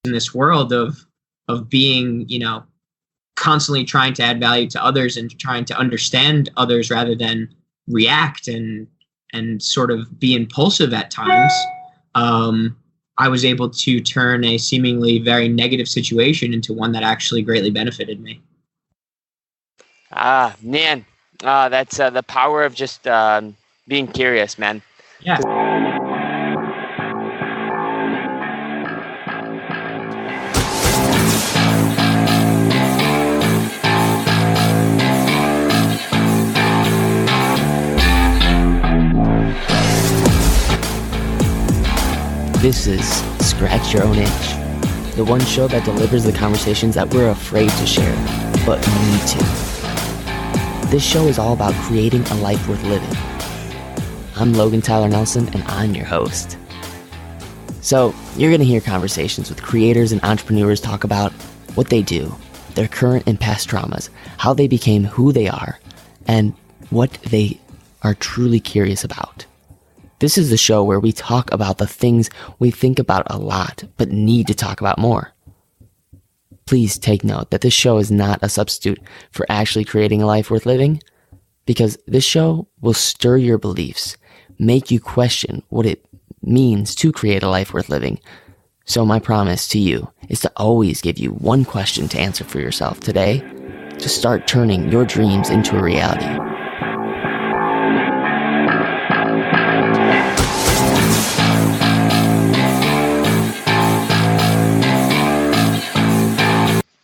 in this world of being, constantly trying to add value to others and trying to understand others rather than react and sort of be impulsive at times. I was able to turn a seemingly very negative situation into one that actually greatly benefited me. Man, that's the power of just being curious, man. Yeah. This is Scratch Your Own Itch, the one show that delivers the conversations that we're afraid to share, but need to. This show is all about creating a life worth living. I'm Logan Tyler Nelson, and I'm your host. So, you're going to hear conversations with creators and entrepreneurs talk about what they do, their current and past traumas, how they became who they are, and what they are truly curious about. This is the show where we talk about the things we think about a lot, but need to talk about more. Please take note that this show is not a substitute for actually creating a life worth living, because this show will stir your beliefs, make you question what it means to create a life worth living. So my promise to you is to always give you one question to answer for yourself today to start turning your dreams into a reality.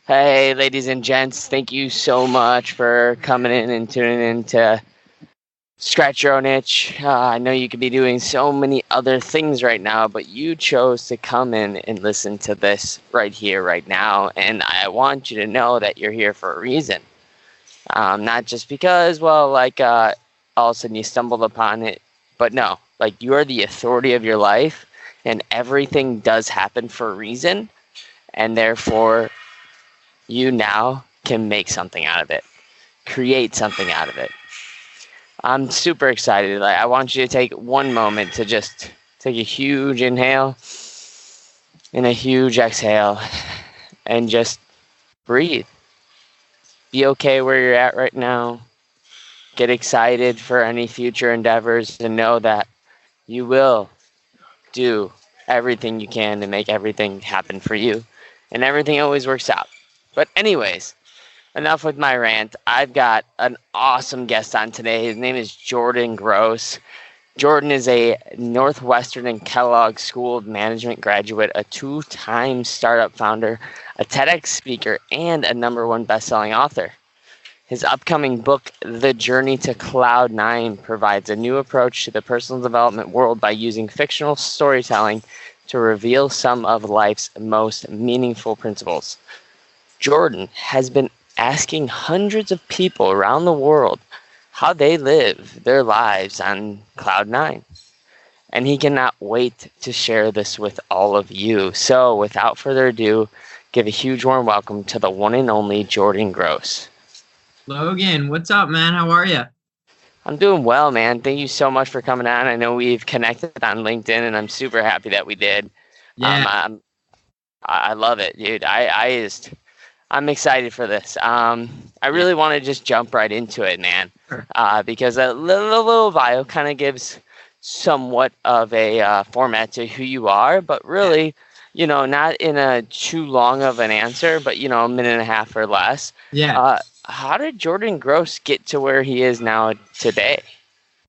Hey, ladies and gents, thank you so much for coming in and tuning in to Scratch Your Own Itch. I know you could be doing so many other things right now, but you chose to come in and listen to this right here, right now. And I want you to know that you're here for a reason. Not just because, all of a sudden you stumbled upon it, but no, you are the authority of your life, and everything does happen for a reason, and therefore you now can make something out of it, create something out of it. I'm super excited. I want you to take one moment to just take a huge inhale and a huge exhale and just breathe. Be okay where you're at right now. Get excited for any future endeavors and know that you will do everything you can to make everything happen for you, and everything always works out. But anyways, enough with my rant. I've got an awesome guest on today. His name is Jordan Gross. Jordan is a Northwestern and Kellogg School of Management graduate, a 2-time startup founder, a TEDx speaker, and a #1 best-selling author. His upcoming book, The Journey to Cloud 9, provides a new approach to the personal development world by using fictional storytelling to reveal some of life's most meaningful principles. Jordan has been asking hundreds of people around the world how they live their lives on Cloud 9. And he cannot wait to share this with all of you. So without further ado, give a huge warm welcome to the one and only Jordan Gross. Logan, what's up, man? How are you? I'm doing well, man. Thank you so much for coming on. I know we've connected on LinkedIn, and I'm super happy that we did. Yeah. I love it, dude. I'm excited for this. I really want to just jump right into it, man, because a little bio kind of gives somewhat of a format to who you are, but really, not in a too long of an answer, but, a minute and a half or less. Yeah. How did Jordan Gross get to where he is now today?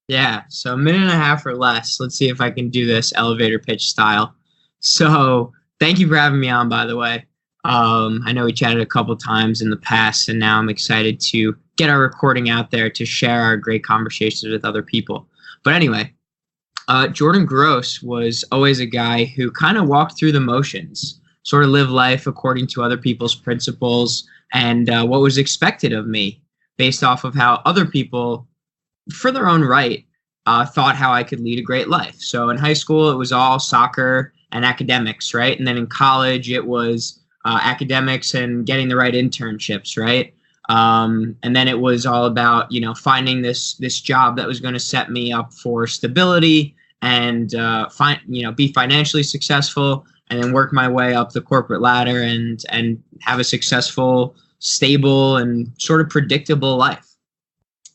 Yeah, so a minute and a half or less. Let's see if I can do this elevator pitch style. So thank you for having me on, by the way. I know we chatted a couple times in the past, and now I'm excited to get our recording out there to share our great conversations with other people. But anyway, Jordan Gross was always a guy who kind of walked through the motions, sort of lived life according to other people's principles and what was expected of me based off of how other people, for their own right, thought how I could lead a great life. So in high school, it was all soccer and academics, right? And then in college, it was academics and getting the right internships, right? And then it was all about, finding this job that was going to set me up for stability and be financially successful, and then work my way up the corporate ladder and have a successful, stable, and sort of predictable life.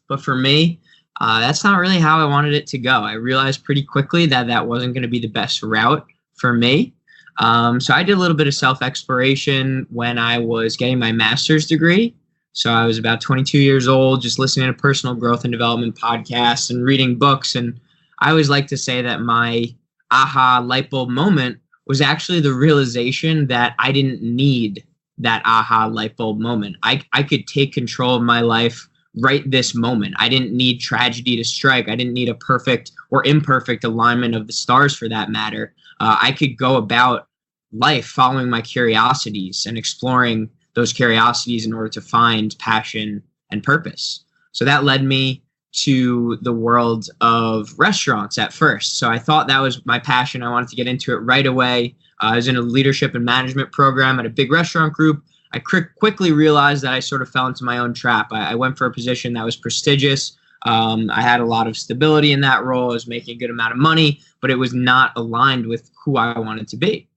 But for me, that's not really how I wanted it to go. I realized pretty quickly that that wasn't going to be the best route for me. So I did a little bit of self-exploration when I was getting my master's degree. So I was about 22 years old, just listening to personal growth and development podcasts and reading books. And I always like to say that my aha light bulb moment was actually the realization that I didn't need that aha light bulb moment. I could take control of my life right this moment. I didn't need tragedy to strike. I didn't need a perfect or imperfect alignment of the stars for that matter. I could go about life following my curiosities and exploring those curiosities in order to find passion and purpose. So that led me to the world of restaurants at first. So I thought that was my passion. I wanted to get into it right away. I was in a leadership and management program at a big restaurant group. I quickly realized that I sort of fell into my own trap. I went for a position that was prestigious. I had a lot of stability in that role. I was making a good amount of money, but it was not aligned with who I wanted to be.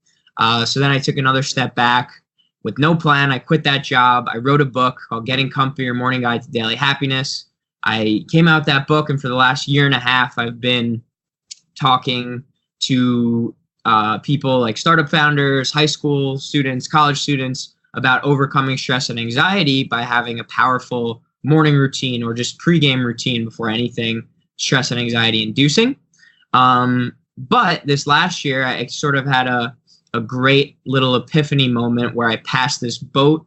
So then I took another step back with no plan. I quit that job. I wrote a book called Getting Comfy, Your Morning Guide to Daily Happiness. I came out with that book, and for the last year and a half, I've been talking to people like startup founders, high school students, college students, about overcoming stress and anxiety by having a powerful morning routine or just pregame routine before anything stress and anxiety inducing. But this last year, I sort of had a great little epiphany moment where I passed this boat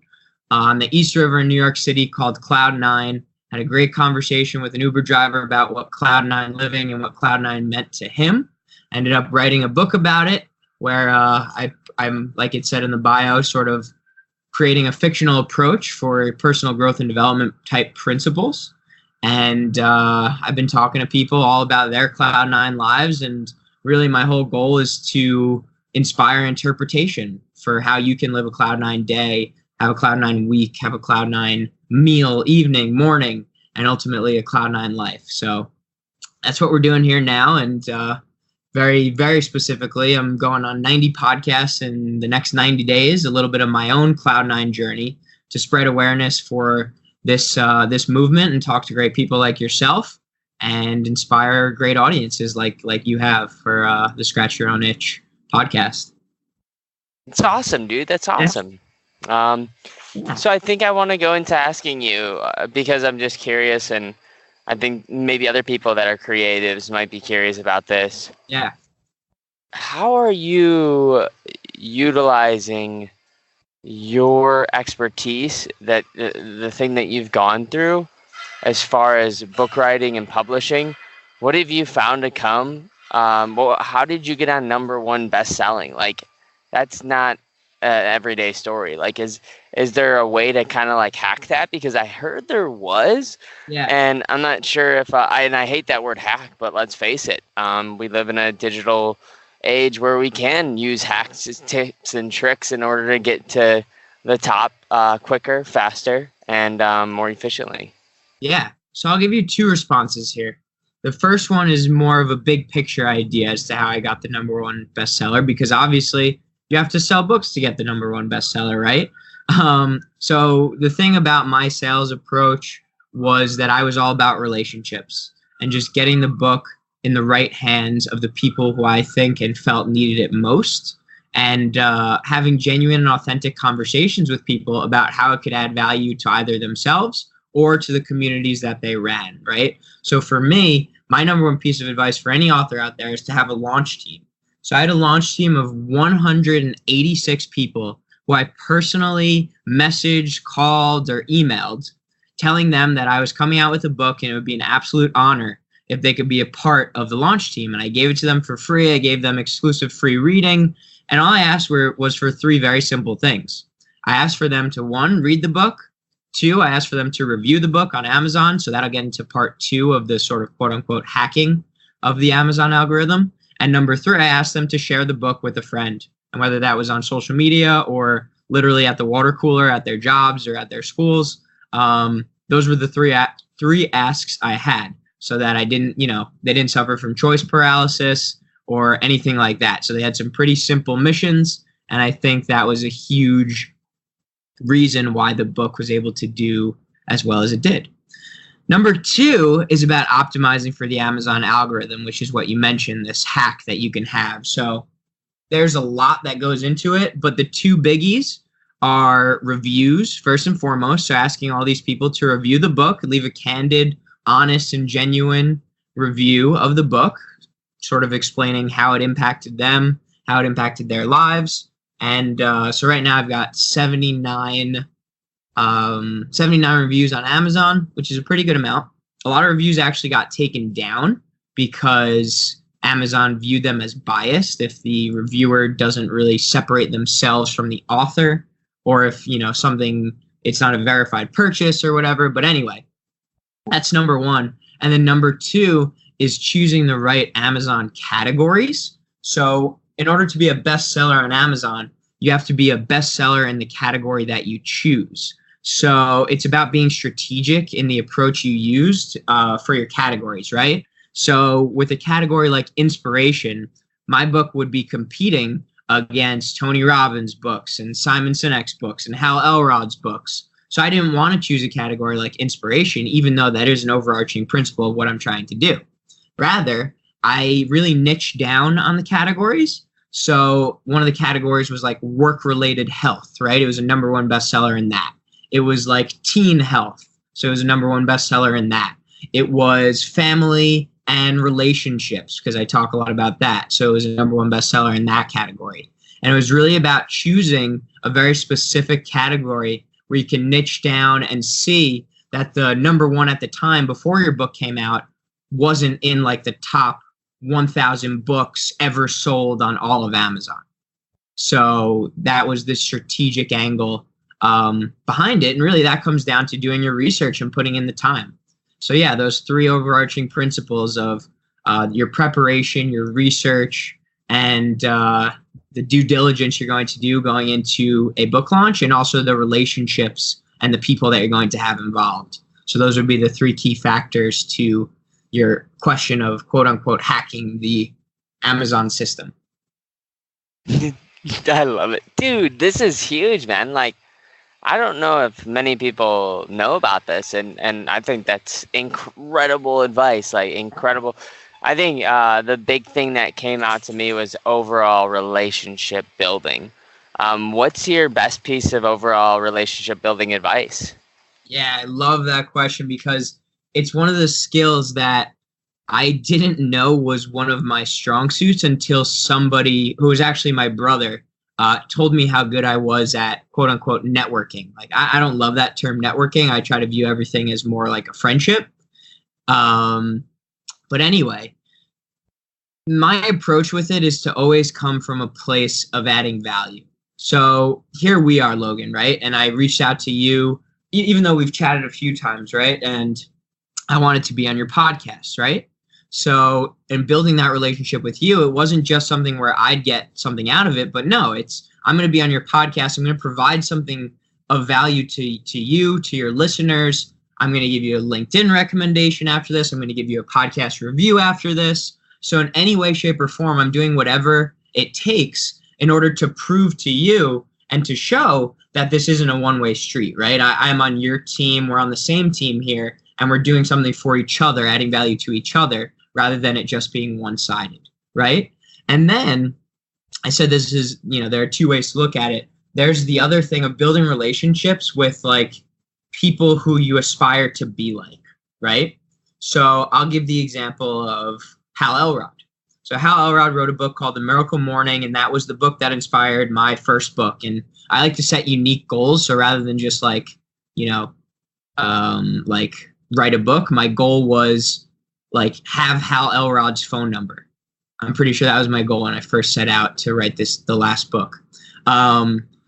on the East River in New York City called Cloud9. Had a great conversation with an Uber driver about what Cloud9 living and what Cloud9 meant to him. Ended up writing a book about it where I'm, like it said in the bio, sort of creating a fictional approach for personal growth and development type principles. And I've been talking to people all about their Cloud9 lives. And really my whole goal is to inspire interpretation for how you can live a Cloud9 day, have a Cloud9 week, have a Cloud9 meal, evening, morning, and ultimately a Cloud9 life. So that's what we're doing here now. And very, very specifically, I'm going on 90 podcasts in the next 90 days, a little bit of my own Cloud9 journey to spread awareness for this movement and talk to great people like yourself and inspire great audiences like you have for the Scratch Your Own Itch podcast. It's awesome, dude. That's awesome. Yeah. So I think I want to go into asking you because I'm just curious, and I think maybe other people that are creatives might be curious about this. Yeah. How are you utilizing your expertise, that the thing that you've gone through as far as book writing and publishing? What have you found to come? How did you get on #1 best-selling? Like, that's not an everyday story. Like, is there a way to kind of like hack that? Because I heard there was, and I'm not sure if I hate that word hack, but let's face it, we live in a digital age where we can use hacks, tips, and tricks in order to get to the top quicker, faster, and more efficiently. Yeah. So I'll give you two responses here. The first one is more of a big picture idea as to how I got the #1 bestseller, because obviously you have to sell books to get the #1 bestseller, right? So the thing about my sales approach was that I was all about relationships and just getting the book in the right hands of the people who I think and felt needed it most, and having genuine and authentic conversations with people about how it could add value to either themselves or to the communities that they ran, right? So for me, my #1 piece of advice for any author out there is to have a launch team. So I had a launch team of 186 people who I personally messaged, called, or emailed, telling them that I was coming out with a book and it would be an absolute honor if they could be a part of the launch team. And I gave it to them for free. I gave them exclusive free reading. And all I asked was for 3 very simple things. I asked for them to, 1, read the book. 2, I asked for them to review the book on Amazon. So that'll get into part 2 of the sort of quote unquote hacking of the Amazon algorithm. And number 3, I asked them to share the book with a friend. And whether that was on social media or literally at the water cooler, at their jobs, or at their schools, those were the three asks I had, so that I didn't, they didn't suffer from choice paralysis. or anything like that. So they had some pretty simple missions, and I think that was a huge reason why the book was able to do as well as it did. Number 2 is about optimizing for the Amazon algorithm, which is what you mentioned, this hack that you can have. So there's a lot that goes into it, but the 2 biggies are reviews, first and foremost. So asking all these people to review the book, leave a candid, honest, and genuine review of the book, sort of explaining how it impacted them, how it impacted their lives. And so right now I've got 79 reviews on Amazon, which is a pretty good amount. A lot of reviews actually got taken down because Amazon viewed them as biased if the reviewer doesn't really separate themselves from the author, or if, something, it's not a verified purchase or whatever. But anyway, that's number 1. And then number 2 is choosing the right Amazon categories. So in order to be a bestseller on Amazon, you have to be a bestseller in the category that you choose. So it's about being strategic in the approach you used for your categories, right? So with a category like inspiration, my book would be competing against Tony Robbins' books and Simon Sinek's books and Hal Elrod's books. So I didn't want to choose a category like inspiration, even though that is an overarching principle of what I'm trying to do. Rather, I really niched down on the categories. So one of the categories was like work-related health, right? It was a number 1 bestseller in that. It was like teen health. So it was a number 1 bestseller in that. It was family and relationships, because I talk a lot about that. So it was a number 1 bestseller in that category. And it was really about choosing a very specific category where you can niche down and see that the number 1 at the time before your book came out wasn't in like the top 1,000 books ever sold on all of Amazon. So that was the strategic angle behind it. And really that comes down to doing your research and putting in the time. So yeah, those 3 overarching principles of your preparation, your research, and the due diligence you're going to do going into a book launch, and also the relationships and the people that you're going to have involved. So those would be the 3 key factors to your question of quote unquote hacking the Amazon system. I love it. Dude, this is huge, man. Like, I don't know if many people know about this, and I think that's incredible advice, like incredible. I think the big thing that came out to me was overall relationship building. What's your best piece of overall relationship building advice? Yeah, I love that question, because it's one of the skills that I didn't know was one of my strong suits until somebody who was actually my brother told me how good I was at quote unquote networking. Like, I don't love that term networking. I try to view everything as more like a friendship. But anyway, my approach with it is to always come from a place of adding value. So here we are, Logan, right? And I reached out to you, even though we've chatted a few times, right? And I wanted to be on your podcast, right? So in building that relationship with you, it wasn't just something where I'd get something out of it, but no, I'm going to be on your podcast. I'm going to provide something of value to you, to your listeners. I'm going to give you a LinkedIn recommendation after this. I'm going to give you a podcast review after this. So in any way, shape, or form, I'm doing whatever it takes in order to prove to you and to show that this isn't a one-way street, right? I'm on your team. We're on the same team here, and we're doing something for each other, adding value to each other, rather than it just being one-sided, right? And then I said this is, there are 2 ways to look at it. There's the other thing of building relationships with like people who you aspire to be like, right? So I'll give the example of Hal Elrod. So Hal Elrod wrote a book called The Miracle Morning, and that was the book that inspired my first book. And I like to set unique goals. So rather than just like, like write a book, my goal was like have Hal Elrod's phone number. I'm pretty sure that was my goal when I first set out to write the last book.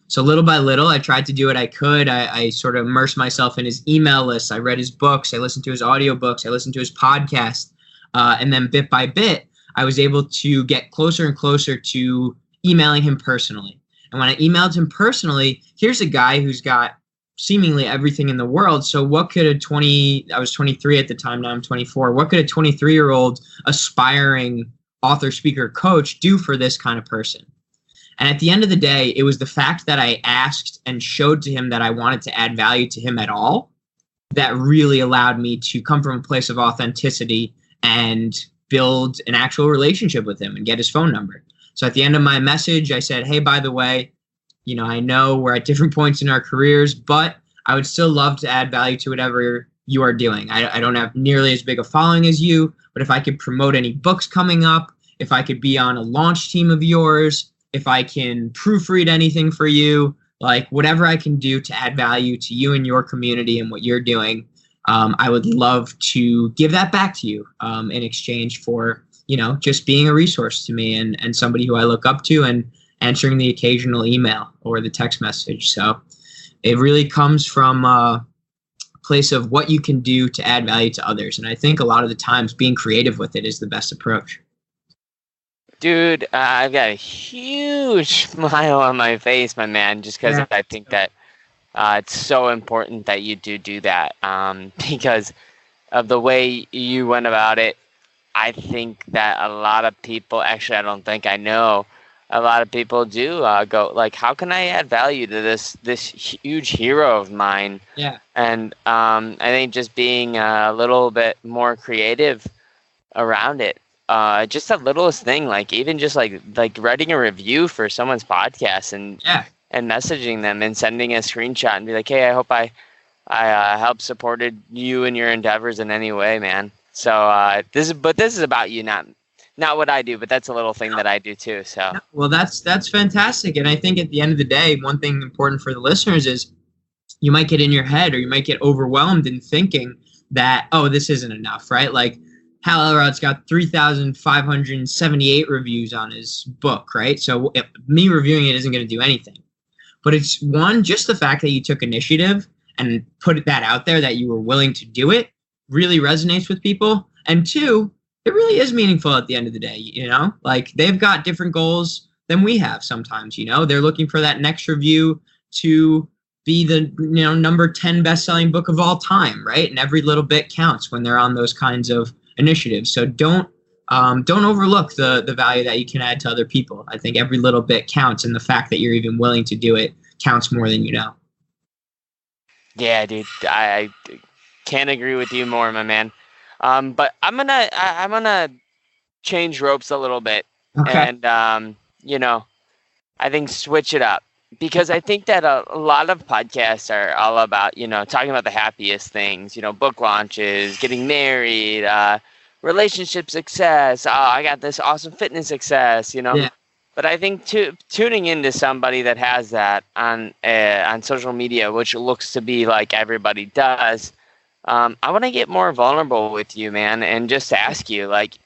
So little by little, I tried to do what I could. I sort of immersed myself in his email list. I read his books. I listened to his audiobooks. I listened to his podcast. And then bit by bit, I was able to get closer and closer to emailing him personally. And when I emailed him personally, here's a guy who's got seemingly everything in the world. So what could I was 23 at the time, now I'm 24. What could a 23-year-old aspiring author, speaker, coach do for this kind of person? And at the end of the day, it was the fact that I asked and showed to him that I wanted to add value to him at all that really allowed me to come from a place of authenticity and build an actual relationship with him and get his phone number. So at the end of my message, I said, hey, by the way, I know we're at different points in our careers, but I would still love to add value to whatever you are doing. I don't have nearly as big a following as you, but if I could promote any books coming up, if I could be on a launch team of yours, if I can proofread anything for you, like whatever I can do to add value to you and your community and what you're doing, I would love to give that back to you in exchange for, just being a resource to me and somebody who I look up to and answering the occasional email or the text message. So it really comes from a place of what you can do to add value to others. And I think a lot of the times being creative with it is the best approach. Dude, I've got a huge smile on my face, my man, just because I think that it's so important that you do that because of the way you went about it. I think that a lot of people, actually, I don't think I know, a lot of people do go like, how can I add value to this huge hero of mine? Yeah. And I think just being a little bit more creative around it. Just the littlest thing, like even just like writing a review for someone's podcast and messaging them and sending a screenshot and be like, hey, I hope I helped supported you in your endeavors in any way, man. So this is about you, not what I do, but that's a little thing that I do too. So well, that's fantastic. And I think at the end of the day, one thing important for the listeners is you might get in your head or you might get overwhelmed in thinking that, oh, this isn't enough, right? Like Hal Elrod's got 3,578 reviews on his book, right? So me reviewing it isn't going to do anything. But it's one, just the fact that you took initiative and put that out there, that you were willing to do it, really resonates with people. And two, it really is meaningful at the end of the day, Like they've got different goals than we have sometimes, They're looking for that next review to be the number 10 best-selling book of all time, right? And every little bit counts when they're on those kinds of initiatives. So don't overlook the value that you can add to other people. I think every little bit counts, and the fact that you're even willing to do it counts more than you know. Yeah, dude, I can't agree with you more, my man. But I'm gonna change ropes a little bit, and I think switch it up. Because I think that a lot of podcasts are all about, talking about the happiest things, book launches, getting married, relationship success. Oh, I got this awesome fitness success, Yeah. But I think tuning into somebody that has that on social media, which looks to be like everybody does, I want to get more vulnerable with you, man, and just ask you, like,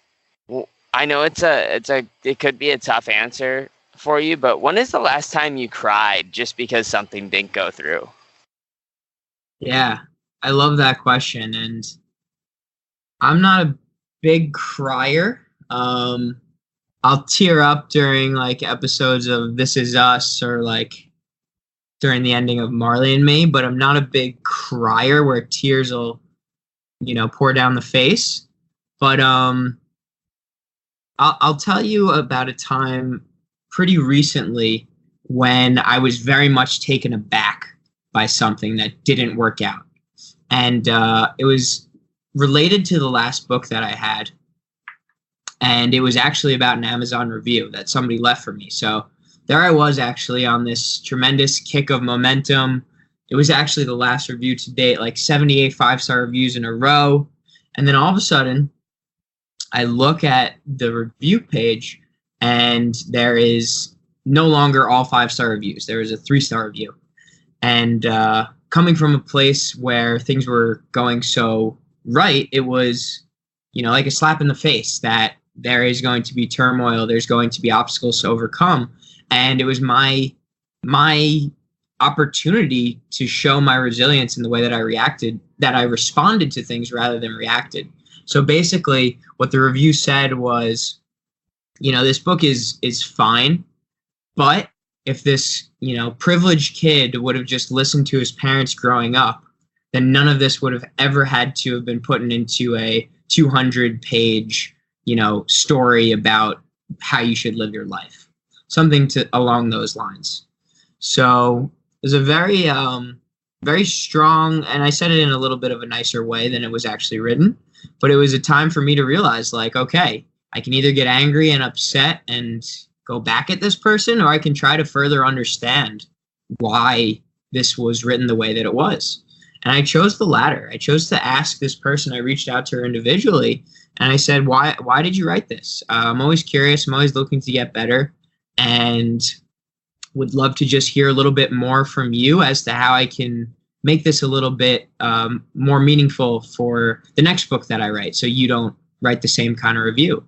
I know it could be a tough answer for you, but when is the last time you cried just because something didn't go through? Yeah, I love that question, and I'm not a big crier. I'll tear up during like episodes of This Is Us or like during the ending of Marley and Me, but I'm not a big crier where tears will, pour down the face. But I'll tell you about a time pretty recently when I was very much taken aback by something that didn't work out. And it was related to the last book that I had. And it was actually about an Amazon review that somebody left for me. So there I was actually on this tremendous kick of momentum. It was actually the last review to date, like 78 5-star reviews in a row. And then all of a sudden, I look at the review page and there is no longer all 5-star reviews. There is a 3-star review. And coming from a place where things were going so right, it was, like a slap in the face that there is going to be turmoil. There's going to be obstacles to overcome. And it was my opportunity to show my resilience in the way that I reacted, that I responded to things rather than reacted. So basically what the review said was, this book is fine, but if this, privileged kid would have just listened to his parents growing up, then none of this would have ever had to have been put into a 200-page, story about how you should live your life, something along those lines. So it was a very, very strong, and I said it in a little bit of a nicer way than it was actually written, but it was a time for me to realize, like, okay, I can either get angry and upset and go back at this person, or I can try to further understand why this was written the way that it was. And I chose the latter. I chose to ask this person. I reached out to her individually, and I said, why did you write this? I'm always curious. I'm always looking to get better, and would love to just hear a little bit more from you as to how I can make this a little bit more meaningful for the next book that I write, so you don't write the same kind of review.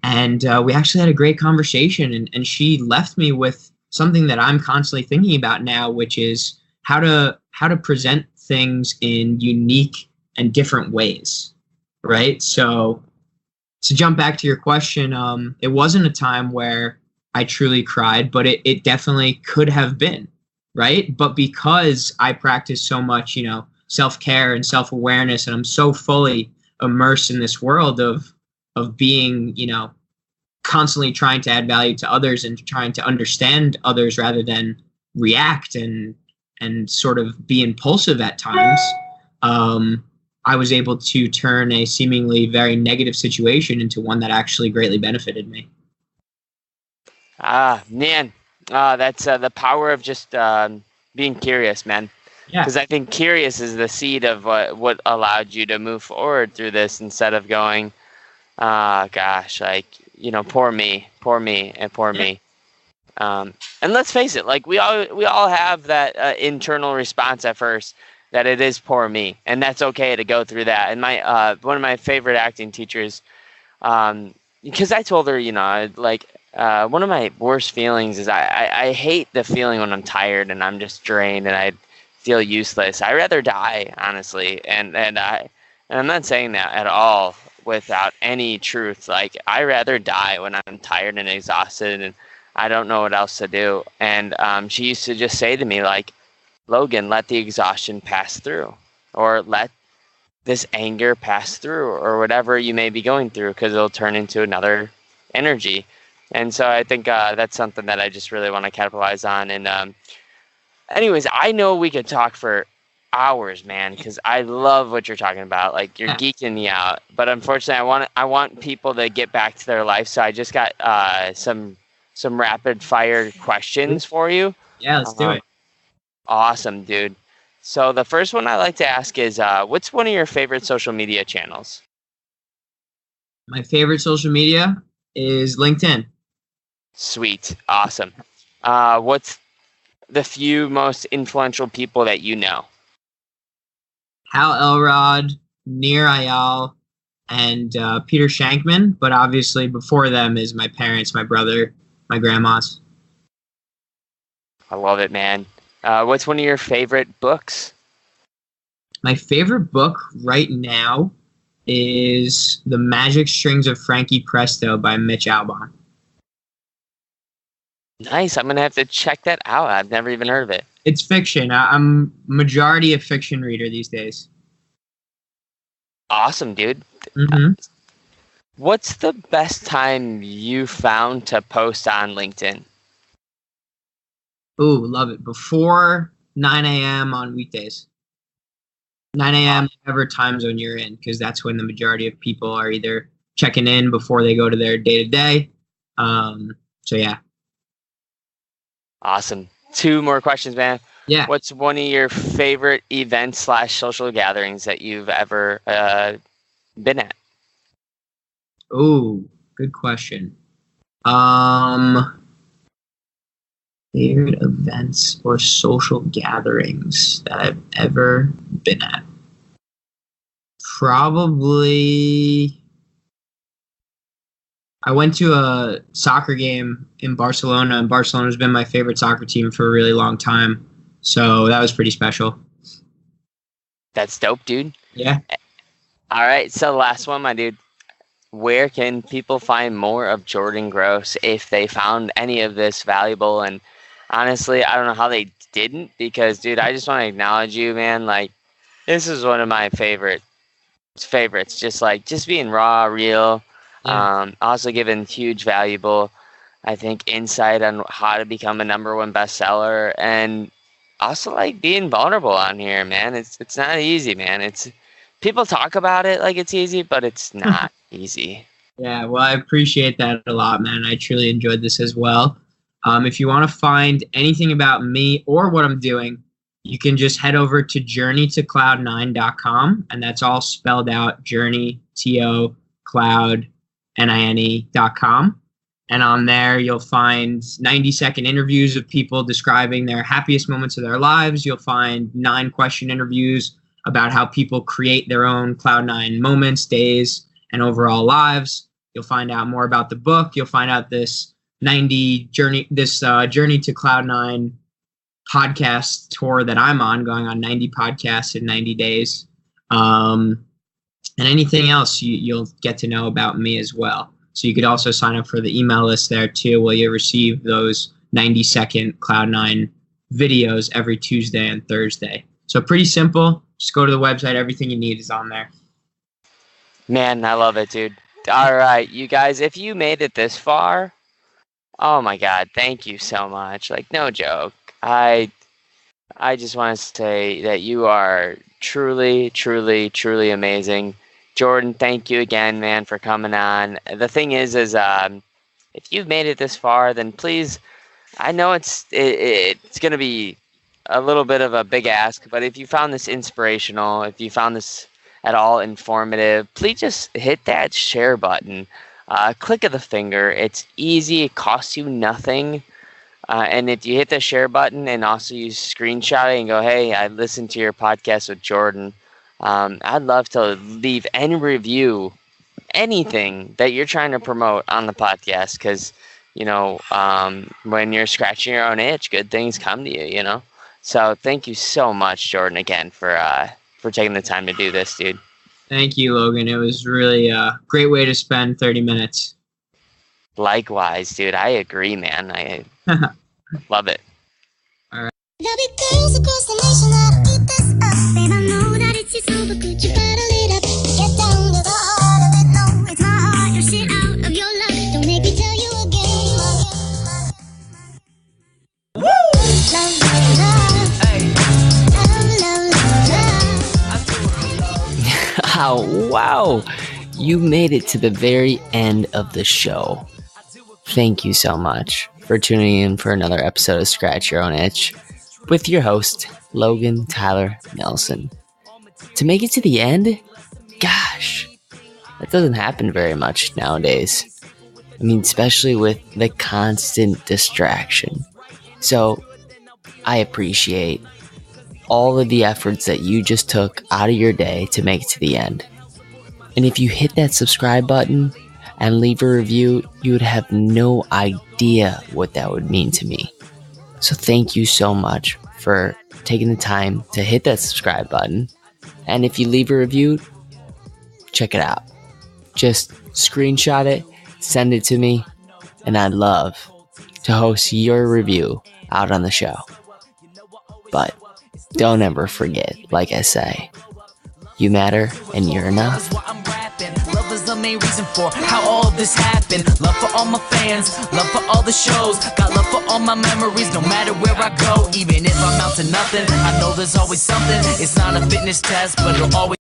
And we actually had a great conversation, and she left me with something that I'm constantly thinking about now, which is how to present things in unique and different ways, right? So to jump back to your question, it wasn't a time where I truly cried, but it definitely could have been, right? But because I practice so much, self-care and self-awareness, and I'm so fully immersed in this world of being, constantly trying to add value to others and trying to understand others rather than react and sort of be impulsive at times, I was able to turn a seemingly very negative situation into one that actually greatly benefited me. Man, that's the power of just being curious, man. Yeah. Because I think curious is the seed of what allowed you to move forward through this, instead of going, gosh, like, poor me, and poor me. And let's face it, like we all have that internal response at first, that it is poor me, and that's okay to go through that. And my one of my favorite acting teachers, because I told her, one of my worst feelings is I hate the feeling when I'm tired and I'm just drained and I feel useless. I'd rather die, honestly, and I'm not saying that at all without any truth. Like, I rather die when I'm tired and exhausted and I don't know what else to do. And she used to just say to me, like, Logan, let the exhaustion pass through, or let this anger pass through, or whatever you may be going through, because it'll turn into another energy. And so I think that's something that I just really want to capitalize on. And anyways, I know we could talk for hours, man, because I love what you're talking about. Like, you're geeking me out. But unfortunately, I want people to get back to their life. So I just got some rapid fire questions for you. Yeah, let's do it. Awesome, dude. So the first one I like to ask is, what's one of your favorite social media channels? My favorite social media is LinkedIn. Sweet. Awesome. What's the few most influential people that you know? Hal Elrod, Nir Eyal, and Peter Shankman. But obviously before them is my parents, my brother, my grandmas. I love it, man. What's one of your favorite books? My favorite book right now is The Magic Strings of Frankie Presto by Mitch Albom. Nice. I'm going to have to check that out. I've never even heard of it. It's fiction. I'm majority a fiction reader these days. Awesome, dude. Mm-hmm. What's the best time you found to post on LinkedIn? Ooh, love it. Before 9 a.m. on weekdays. 9 a.m. whatever time zone you're in, because that's when the majority of people are either checking in before they go to their day-to-day. So, yeah. Awesome. 2 more questions, man. Yeah. What's one of your favorite events / social gatherings that you've ever been at? Ooh, good question. Favorite events or social gatherings that I've ever been at? Probably, I went to a soccer game in Barcelona, and Barcelona's been my favorite soccer team for a really long time. So that was pretty special. That's dope, dude. Yeah. All right, so last one, my dude. Where can people find more of Jordan Gross if they found any of this valuable? And honestly, I don't know how they didn't, because, dude, I just want to acknowledge you, man. Like, this is one of my favorites. Just being raw, real. Also given huge valuable, I think, insight on how to become a #1 bestseller, and also like being vulnerable on here, man. It's not easy, man. It's people talk about it like it's easy, but it's not easy. Yeah, well, I appreciate that a lot, man. I truly enjoyed this as well. If you want to find anything about me or what I'm doing, you can just head over to journeytocloud9.com, and that's all spelled out, journey, T-O, cloud, N-I-N-E.com. And on there, you'll find 90-second interviews of people describing their happiest moments of their lives. You'll find 9-question interviews about how people create their own Cloud9 moments, days, and overall lives. You'll find out more about the book. You'll find out this Journey to Cloud9 podcast tour that I'm on, going on 90 podcasts in 90 days. And anything else you'll get to know about me as well. So you could also sign up for the email list there too, where you receive those 90-second Cloud9 videos every Tuesday and Thursday. So pretty simple. Just go to the website. Everything you need is on there. Man, I love it, dude. All right, you guys, if you made it this far, oh my God, thank you so much. Like, no joke. I just want to say that you are truly, truly, truly amazing. Jordan, thank you again, man, for coming on. The thing is if you've made it this far, then please, I know it's going to be a little bit of a big ask, but if you found this inspirational, if you found this at all informative, please just hit that share button. Click of the finger. It's easy. It costs you nothing. And if you hit the share button and also you screenshot it and go, hey, I listened to your podcast with Jordan, I'd love to leave any review, anything that you're trying to promote on the podcast, because, when you're scratching your own itch, good things come to you, So thank you so much, Jordan, again, for taking the time to do this, dude. Thank you, Logan. It was really a great way to spend 30 minutes. Likewise, dude. I agree, man. I love it. All right. There'll be girls across the nation that'll eat this up. Babe, I know that it's your super good. You bottle it up. Get down to the heart of it. No, it's my heart. Your shit out of your luck. Don't make me tell you again. Woo! Love, love, love. Hey. Love, love, love, love. Oh, wow. You made it to the very end of the show. Thank you so much for tuning in for another episode of Scratch Your Own Itch with your host, Logan Tyler Nelson. To make it to the end, gosh, that doesn't happen very much nowadays. I mean, especially with the constant distraction. So, I appreciate all of the efforts that you just took out of your day to make it to the end. And if you hit that subscribe button and leave a review, you would have no idea what that would mean to me. So thank you so much for taking the time to hit that subscribe button. And if you leave a review, check it out. Just screenshot it, send it to me, and I'd love to host your review out on the show. But don't ever forget, like I say, you matter and you're enough. Love is the main reason for how all this happened. Love for all my fans, love for all the shows. Got love for all my memories, no matter where I go. Even if I'm out to nothing, I know there's always something. It's not a fitness test, but it'll always